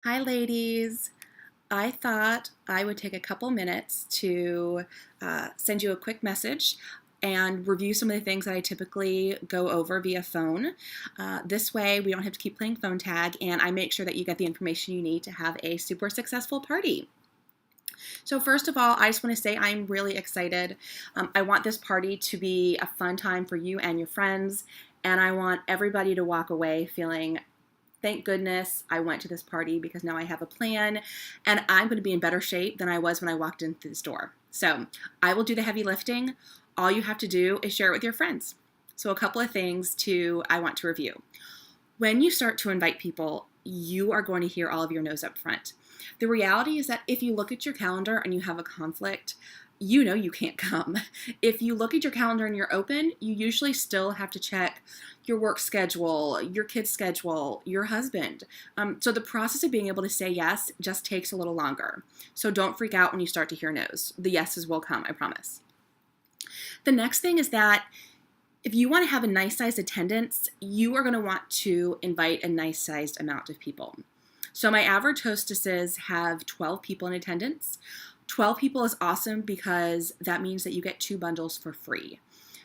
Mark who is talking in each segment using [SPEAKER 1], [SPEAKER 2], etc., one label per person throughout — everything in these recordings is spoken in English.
[SPEAKER 1] Hi, ladies. I thought I would take a couple minutes to send you a quick message and review some of the things that I typically go over via phone. This way, we don't have to keep playing phone tag, and I make sure that you get the information you need to have a super successful party. So, first of all, I just want to say I'm really excited. I want this party to be a fun time for you and your friends, and I want everybody to walk away feeling thank goodness I went to this party because now I have a plan and I'm going to be in better shape than I was when I walked in through the store. So I will do the heavy lifting. All you have to do is share it with your friends. So a couple of things I want to review. When you start to invite people, you are going to hear all of your no's up front. The reality is that if you look at your calendar and you have a conflict, you know you can't come. If you look at your calendar and you're open, you usually still have to check your work schedule, your kid's schedule, your husband. So the process of being able to say yes just takes a little longer. So don't freak out when you start to hear no's. The yeses will come, I promise. The next thing is that if you want to have a nice sized attendance, you are going to want to invite a nice sized amount of people. So my average hostesses have 12 people in attendance. 12 people is awesome because that means that you get 2 bundles for free.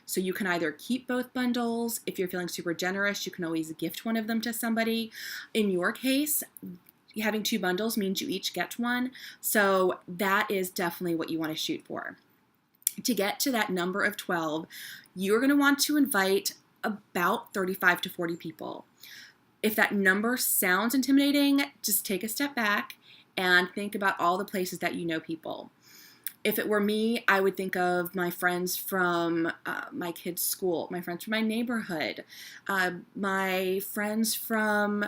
[SPEAKER 1] So you can either keep both bundles. If you're feeling super generous, you can always gift one of them to somebody. In your case, having 2 bundles means you each get one. So that is definitely what you want to shoot for. To get to that number of 12, you're going to want to invite about 35 to 40 people. If that number sounds intimidating, just take a step back and think about all the places that you know people. If it were me, I would think of my friends from my kids' school, my friends from my neighborhood, my friends from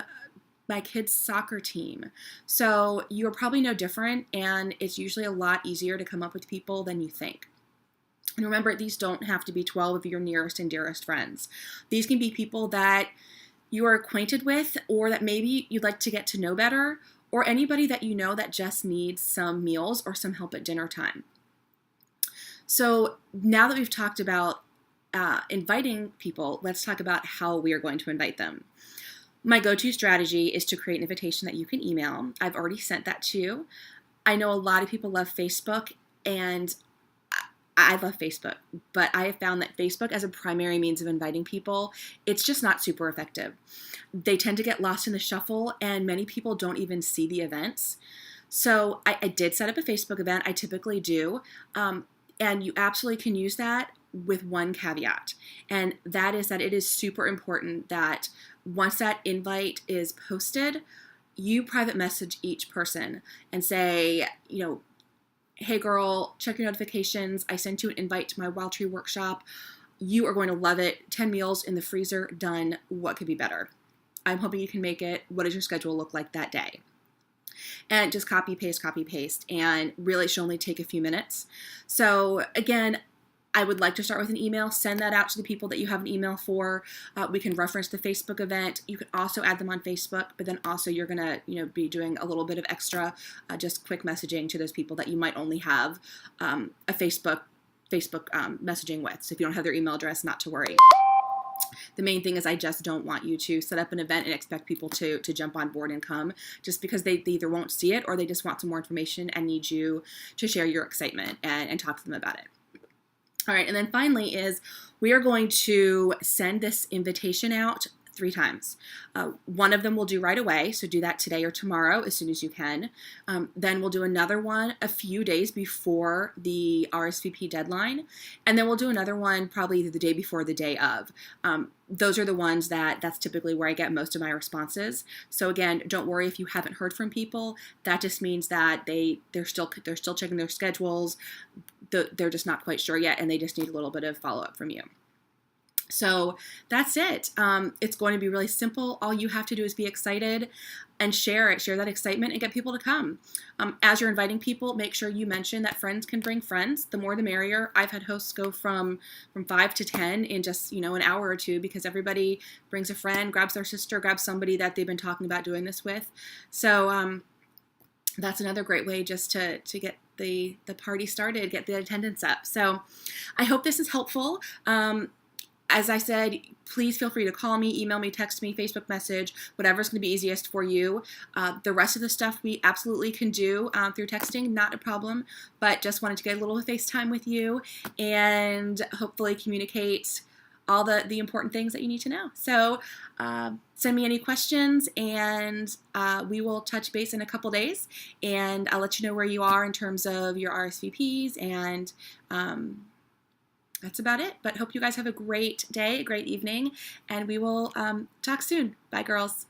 [SPEAKER 1] my kids' soccer team. So you're probably no different, and it's usually a lot easier to come up with people than you think. And remember, these don't have to be 12 of your nearest and dearest friends. These can be people that you are acquainted with, or that maybe you'd like to get to know better, or anybody that you know that just needs some meals or some help at dinner time. So now that we've talked about inviting people, let's talk about how we are going to invite them. My go-to strategy is to create an invitation that you can email. I've already sent that to you. I know a lot of people love Facebook, and I love Facebook, but I have found that Facebook as a primary means of inviting people, it's just not super effective. They tend to get lost in the shuffle, and many people don't even see the events. So I did set up a Facebook event. I typically do. And you absolutely can use that with one caveat. And that is that it is super important that once that invite is posted, you private message each person and say, hey girl, check your notifications. I sent you an invite to my Wild Tree workshop. You are going to love it. 10 meals in the freezer, done. What could be better? I'm hoping you can make it. What does your schedule look like that day? And just copy, paste, and really it should only take a few minutes. So again, I would like to start with an email. Send that out to the people that you have an email for. We can reference the Facebook event. You can also add them on Facebook, but then also you're gonna, be doing a little bit of extra, just quick messaging to those people that you might only have a Facebook messaging with. So if you don't have their email address, not to worry. The main thing is I just don't want you to set up an event and expect people to jump on board and come just because they either won't see it or they just want some more information and need you to share your excitement and talk to them about it. All right, and then finally is we are going to send this invitation out 3 times. One of them we'll do right away, so do that today or tomorrow as soon as you can. Then we'll do another one a few days before the RSVP deadline, and then we'll do another one probably the day before the day of. Those are the ones that's typically where I get most of my responses. So again, don't worry if you haven't heard from people. That just means that they're still checking their schedules. They're just not quite sure yet, and they just need a little bit of follow-up from you. So that's it. It's going to be really simple. All you have to do is be excited and share that excitement and get people to come. As you're inviting people, make sure you mention that friends can bring friends. The more the merrier. I've had hosts go from 5 to 10 in just, an hour or two because everybody brings a friend, grabs their sister, grabs somebody that they've been talking about doing this with. So that's another great way just to get the party started, get the attendance up. So I hope this is helpful. as I said, please feel free to call me, email me, text me, Facebook message, whatever's going to be easiest for you. The rest of the stuff we absolutely can do through texting, not a problem, but just wanted to get a little FaceTime with you and hopefully communicate all the important things that you need to know. So send me any questions, and we will touch base in a couple days, and I'll let you know where you are in terms of your RSVPs, and that's about it. But hope you guys have a great day, a great evening, and we will talk soon. Bye, girls.